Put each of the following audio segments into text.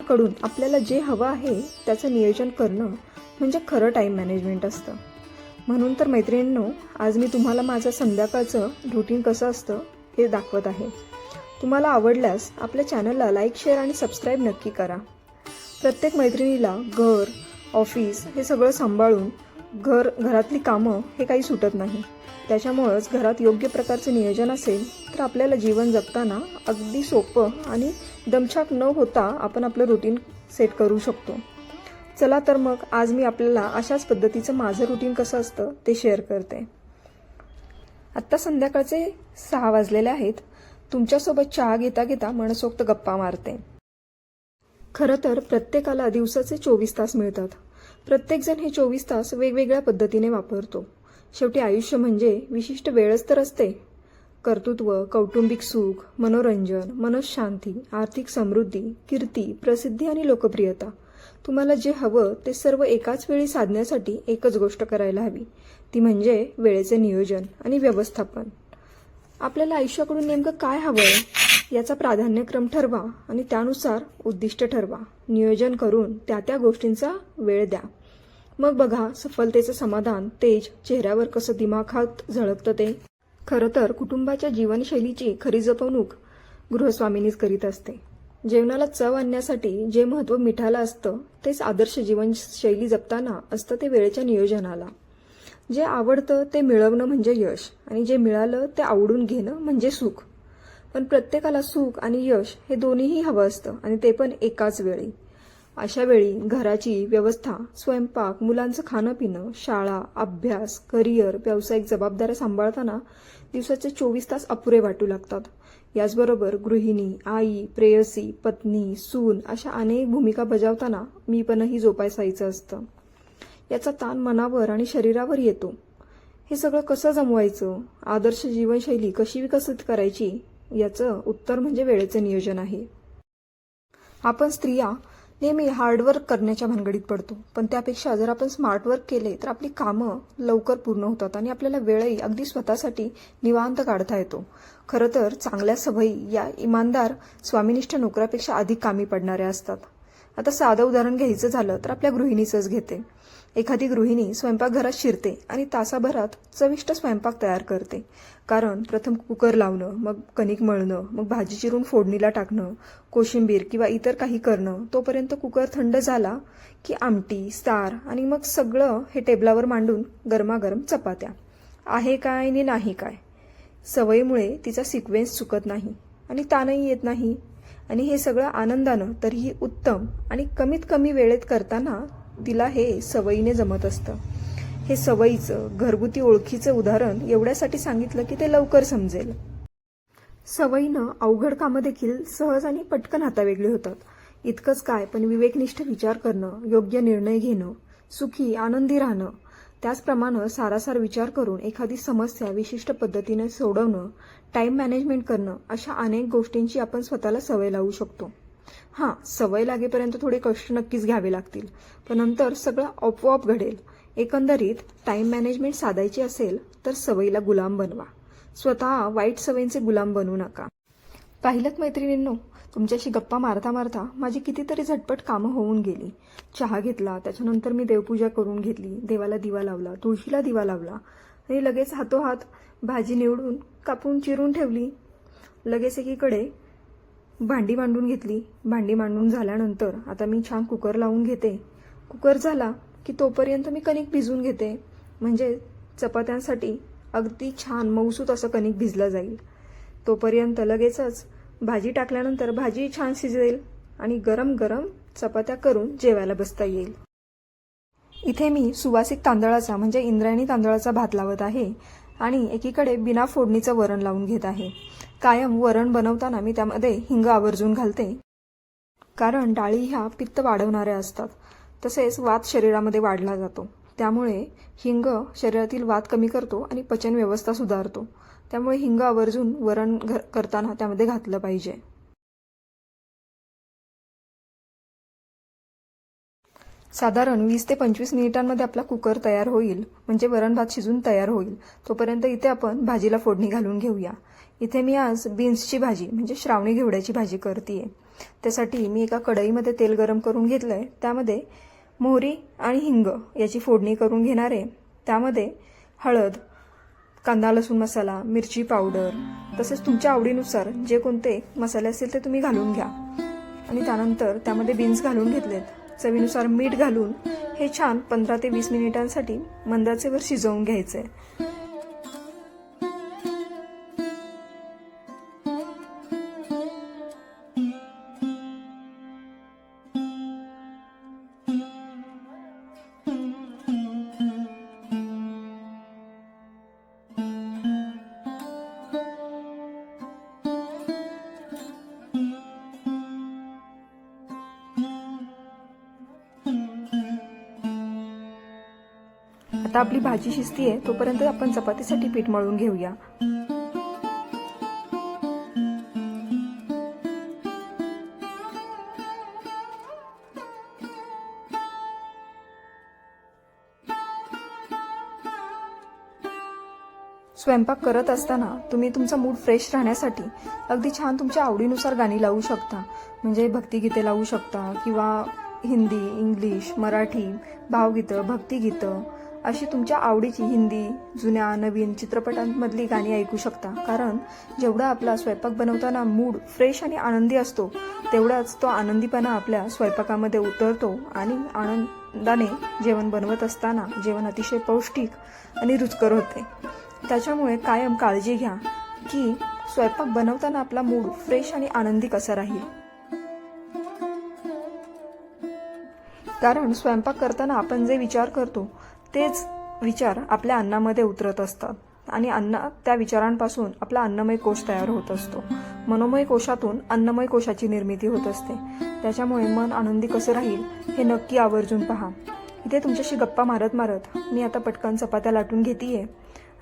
मैत्रिणींकडून आपल्याला जे हवं आहे त्याचं नियोजन करणं म्हणजे खरं टाईम मॅनेजमेंट असतं. म्हणून तर मैत्रिणींनो, आज मी तुम्हाला माझं संध्याकाळचं रुटीन कसं असतं हे दाखवत आहे. तुम्हाला आवडल्यास आपल्या चॅनलला लाईक, शेअर आणि सबस्क्राईब नक्की करा. प्रत्येक मैत्रिणीला घर, ऑफिस हे सगळं सांभाळून घरातली कामं हे काही सुटत नाही. त्याच्यामुळंच घरात योग्य प्रकारचं नियोजन असेल तर आपल्याला जीवन जगताना अगदी सोपं आणि दमछाक न होता आपण आपलं रुटीन सेट करू शकतो. चला तर मग आज मी आपल्याला अशाच पद्धतीचं माझं रुटीन कसं असतं ते शेअर करते. आत्ता संध्याकाळचे 6 वाजलेले आहेत. तुमच्यासोबत चहा घेता घेता मनसोक्त गप्पा मारते. खरं तर प्रत्येकाला दिवसाचे 24 तास मिळतात. प्रत्येकजण हे 24 तास वेगवेगळ्या पद्धतीने वापरतो. शेवटी आयुष्य म्हणजे विशिष्ट वेळच तर असते. कर्तृत्व, कौटुंबिक सुख, मनोरंजन, मनःशांती, आर्थिक समृद्धी, कीर्ती, प्रसिद्धी आणि लोकप्रियता. तुम्हाला जे हवं ते सर्व एकाच वेळी साधण्यासाठी एकच गोष्ट करायला हवी, ती म्हणजे वेळेचे नियोजन आणि व्यवस्थापन. आपल्याला आयुष्याकडून नेमकं काय हवंय याचा प्राधान्यक्रम ठरवा आणि त्यानुसार उद्दिष्ट ठरवा. नियोजन करून त्या गोष्टींचा वेळ द्या. मग बघा सफलतेचं समाधान, तेज चेहऱ्यावर कसं दिमाखात झळकतं ते. खरं तर कुटुंबाच्या जीवनशैलीची खरी जपवणूक गृहस्वामिनीच करीत असते. जेवणाला चव आणण्यासाठी जे महत्त्व मिठाला असतं तेच आदर्श जीवनशैली जपताना असतं ते वेळेच्या नियोजनाला. जे आवडतं ते मिळवणं म्हणजे यश आणि जे मिळालं ते आवडून घेणं म्हणजे सुख. पण प्रत्येकाला सुख आणि यश हे दोन्हीही हवं असतं आणि ते पण एकाच वेळी. अशा वेळी घराची व्यवस्था, स्वयंपाक, मुलांचं खाणं पिणं, शाळा, अभ्यास, करिअर, व्यावसायिक जबाबदाऱ्या सांभाळताना दिवसाचे 24 तास अपुरे वाटू लागतात. याचबरोबर गृहिणी, आई, प्रेयसी, पत्नी, सून अशा अनेक भूमिका बजावताना मीपणही जोपासायचं असतं. याचा ताण मनावर आणि शरीरावर येतो. हे सगळं कसं जमवायचं, आदर्श जीवनशैली कशी विकसित करायची याचं उत्तर म्हणजे वेळेचं नियोजन आहे. आपण स्त्रिया नेहमी हार्डवर्क करण्याच्या भानगडीत पडतो, पण त्यापेक्षा जर आपण स्मार्ट वर्क केले तर आपली कामं लवकर पूर्ण होतात आणि आपल्याला वेळही अगदी स्वतःसाठी निवांत काढता येतो. खरं तर चांगल्या सवयी या इमानदार स्वामिनिष्ठ नोकरापेक्षा अधिक कामी पडणाऱ्या असतात. आता साधं उदाहरण घ्यायचं झालं तर आपल्या गृहिणीचंच घेते. एखादी गृहिणी स्वयंपाकघरात शिरते आणि तासाभरात चविष्ट स्वयंपाक तयार करते. कारण प्रथम कुकर लावणं, मग कणिक मळणं, मग भाजी चिरून फोडणीला टाकणं, कोशिंबीर किंवा इतर काही करणं, तोपर्यंत कुकर थंड झाला की आमटी, सार आणि मग सगळं हे टेबलावर मांडून गरमागरम चपात्या. आहे काय आणि नाही काय. सवयीमुळे तिचा सिक्वेन्स चुकत नाही आणि ताणही येत नाही आणि हे सगळं आनंदानं तरीही उत्तम आणि कमीत कमी वेळेत करताना तिला हे सवयीने जमत असतं. हे सवयीचं घरगुती ओळखीचं उदाहरण एवढ्यासाठी सांगितलं की ते लवकर समजेल. सवयीनं अवघड कामं देखील सहज आणि पटकन हातावेगळी होतात. इतकंच काय, पण विवेकनिष्ठ विचार करणं, योग्य निर्णय घेणं, सुखी आनंदी राहणं, त्याचप्रमाणे सारासार विचार करून एखादी समस्या विशिष्ट पद्धतीने सोडवणं, टाईम मॅनेजमेंट करणं, अशा अनेक गोष्टींची आपण स्वतःला सवय लावू शकतो. हां, सवय लागेपर्यंत थोडे कष्ट नक्कीच घ्यावे लागतील, पण नंतर सगळं आपोआप घडेल. एकंदरीत टाईम मॅनेजमेंट साधायची असेल तर सवयीला गुलाम बनवा. स्वतः वाईट सवयींचे गुलाम बनवू नका. पाहिलंत मैत्रिणींनो, तुमच्याशी गप्पा मारता मारता माझी कितीतरी झटपट कामं होऊन गेली. चहा घेतला, त्याच्यानंतर मी देवपूजा करून घेतली, देवाला दिवा लावला, तुळशीला दिवा लावला आणि लगेच हातोहात भाजी निवडून कापून चिरून ठेवली. लगेच एकीकडे भांडी मांडून घेतली. भांडी मांडून झाल्यानंतर आता मी छान कुकर लावून घेते. कुकर झाला की तोपर्यंत मी कणिक भिजवून घेते, म्हणजे चपात्यांसाठी अगदी छान मऊसूत असं कणिक भिजलं जाईल. तोपर्यंत लगेचच भाजी टाकल्यानंतर भाजी छान शिजेल आणि गरम गरम चपात्या करून जेवायला बसता येईल. इथे मी सुवासिक तांदळाचा म्हणजे इंद्रायणी तांदळाचा भात लावत आहे आणि एकीकडे बिना फोडणीचं वरण लावून घेत आहे. कायम वरण बनवताना मी त्यामध्ये हिंग आवर्जून घालते, कारण डाळी ह्या पित्त वाढवणाऱ्या असतात. तसेच वात शरीरामध्ये वाढला जातो. त्यामुळे हिंग शरीरातील वात कमी करतो आणि पचन व्यवस्था सुधारतो. त्यामुळे हिंग आवर्जून वरण करताना त्यामध्ये घातलं पाहिजे. साधारण 20 ते 25 मिनिटांमध्ये आपला कुकर तयार होईल, म्हणजे वरण भात शिजून तयार होईल. तोपर्यंत इथे आपण भाजीला फोडणी घालून घेऊया. इथे मी आज बीन्सची भाजी म्हणजे श्रावणी घेवड्याची भाजी करतेय. त्यासाठी मी एका कढईमध्ये तेल गरम करून घेतलं आहे. त्यामध्ये मोहरी आणि हिंग याची फोडणी करून घेणार आहे. त्यामध्ये हळद, कांदा लसूण मसाला, मिरची पावडर, तसेच तुमच्या आवडीनुसार जे कोणते मसाले असतील ते तुम्ही घालून घ्या. आणि त्यानंतर त्यामध्ये बीन्स घालून घेतलेत. चवीनुसार मीठ घालून हे छान 15 ते 20 मिनिटांसाठी मंद आचेवर शिजवून घ्यायचे. आता आपली भाजी शिजतीये तोपर्यंत आपण चपातीसाठी पीठ मळून घेऊया. स्वयंपाक करत असताना तुम्ही तुमचा मूड फ्रेश राहण्यासाठी अगदी छान तुमच्या आवडीनुसार गाणी लावू शकता. म्हणजे भक्तिगीते लावू शकता किंवा हिंदी, इंग्लिश, मराठी, भावगीतं, भक्तिगीतं अशी तुमच्या आवडीची हिंदी, जुन्या नवीन चित्रपटांमधली गाणी ऐकू शकता. कारण जेवढा आपला स्वयंपाक बनवताना मूड फ्रेश आणि आनंदी असतो तेवढाच तो आनंदीपणा आपल्या स्वयंपाकामध्ये उतरतो आणि आनंदाने जेवण बनवत असताना जेवण अतिशय पौष्टिक आणि रुचकर होते. त्याच्यामुळे कायम काळजी घ्या की स्वयंपाक बनवताना आपला मूड फ्रेश आणि आनंदी कसा राहील. कारण स्वयंपाक करताना आपण जे विचार करतो तेच विचार आपल्या अन्नामध्ये उतरत असतात आणि त्या विचारांपासून आपला अन्नमय कोश तयार होत असतो. मनोमय कोशातून अन्नमय कोशाची निर्मिती होत असते. त्याच्यामुळे मन आनंदी कसं राहील हे नक्की आवर्जून पहा. इथे तुमच्याशी गप्पा मारत मारत मी आता पटकन चपात्या लाटून घेतेय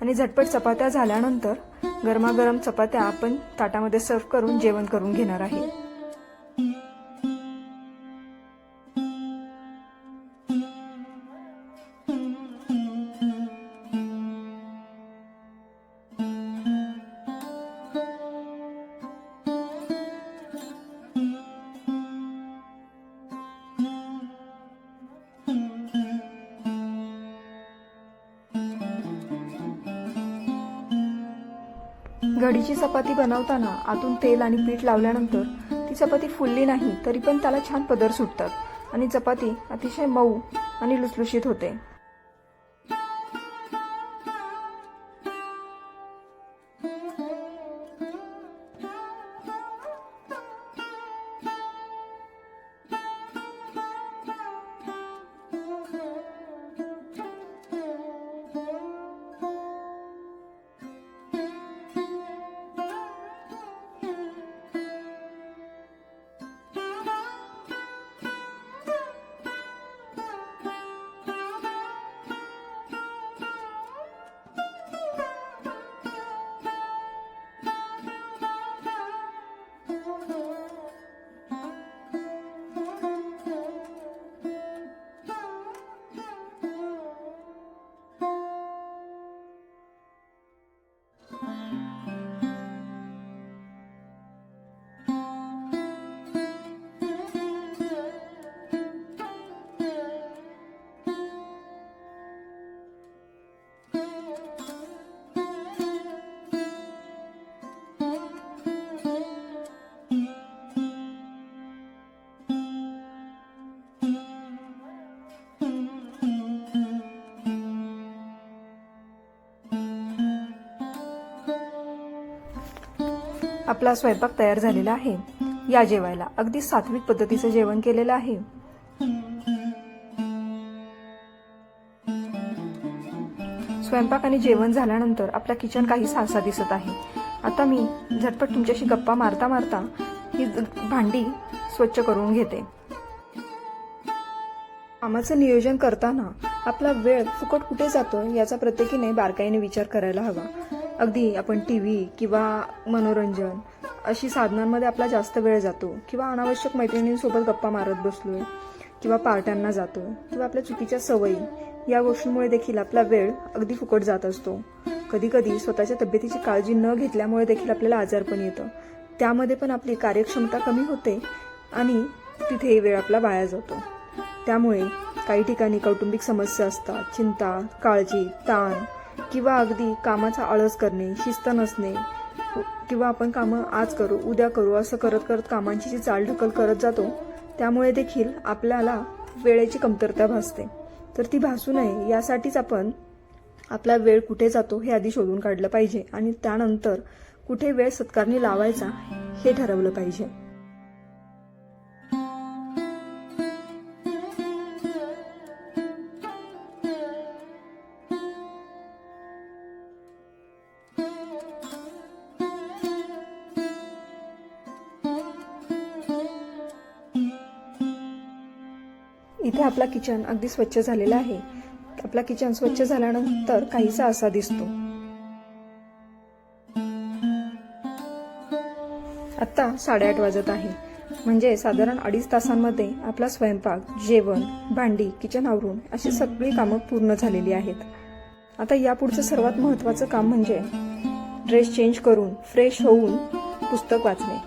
आणि झटपट चपात्या झाल्यानंतर गरमागरम चपात्या आपण ताटामध्ये सर्व्ह करून जेवण करून घेणार आहे. घडीची चपाती बनवताना आतून तेल आणि पीठ लावल्यानंतर ती चपाती फुलली नाही तरी पण त्याला छान पदर सुटतात आणि चपाती अतिशय मऊ आणि लुसलुशीत होते. आपला स्वयंपाक तयार झालेला आहे. या जेवायला. अगदी सात्विक पद्धतीचं जेवण केलेलं आहे. स्वयंपाक आणि जेवण झाल्यानंतर आपला किचन काही सासा दिसत आहे. आता मी झटपट तुमच्याशी गप्पा मारता मारता ही भांडी स्वच्छ करून घेते. कामाचं नियोजन करताना आपला वेळ फुकट कुठे जातो याचा प्रत्येकीने बारकाईने विचार करायला हवा. अगदी आपण टीव्ही किंवा मनोरंजन अशी साधनांमध्ये आपला जास्त वेळ जातो किंवा अनावश्यक मैत्रिणींसोबत गप्पा मारत बसलोय किंवा पार्ट्यांना जातोय किंवा आपल्या चुकीच्या सवयी या गोष्टींमुळे देखील आपला वेळ अगदी फुकट जात असतो. कधी कधी स्वतःच्या तब्येतीची काळजी न घेतल्यामुळे देखील आपल्याला आजारपण येतं. त्यामध्ये पण आपली कार्यक्षमता कमी होते आणि तिथे वेळ आपला वाया जातो. त्यामुळे काही ठिकाणी कौटुंबिक समस्या असतात, चिंता, काळजी, ताण किंवा अगदी कामाचा आळस करणे, शिस्त नसणे किंवा आपण कामं आज करू उद्या करू असं करत करत कामांची जी चालढकल करत जातो, त्यामुळे देखील आपल्याला वेळेची कमतरता भासते. तर ती भासू नये यासाठीच आपण आपला वेळ कुठे जातो हे आधी शोधून काढलं पाहिजे आणि त्यानंतर कुठे वेळ सत्कारणी लावायचा हे ठरवलं पाहिजे. इथे आपला किचन अगदी स्वच्छ झालेला आहे. आपला किचन स्वच्छ झाल्यानंतर काहीसा असा दिसतो. आता 8:30 वाजत आहे, म्हणजे साधारण 2.5 तासांमध्ये आपला स्वयंपाक, जेवण, भांडी, किचन आवरून अशी सगळी कामं पूर्ण झालेली आहेत. आता यापुढचं सर्वात महत्त्वाचं काम म्हणजे ड्रेस चेंज करून फ्रेश होऊन पुस्तक वाचणे.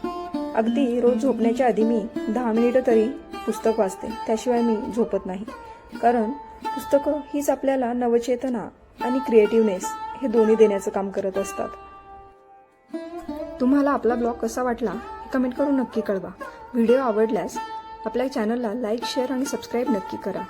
अगदी रोज झोपण्याच्या आधी मी 10 मिनिटं तरी पुस्तक वाचते, त्याशिवाय मी झोपत नाही. कारण पुस्तकं हीच आपल्याला नवचेतना आणि क्रिएटिव्हनेस हे दोन्ही देण्याचं काम करत असतात. तुम्हाला आपला ब्लॉग कसा वाटला हे कमेंट करून नक्की कळवा. व्हिडिओ आवडल्यास आपल्या चॅनलला लाईक, शेअर आणि सबस्क्राईब नक्की करा.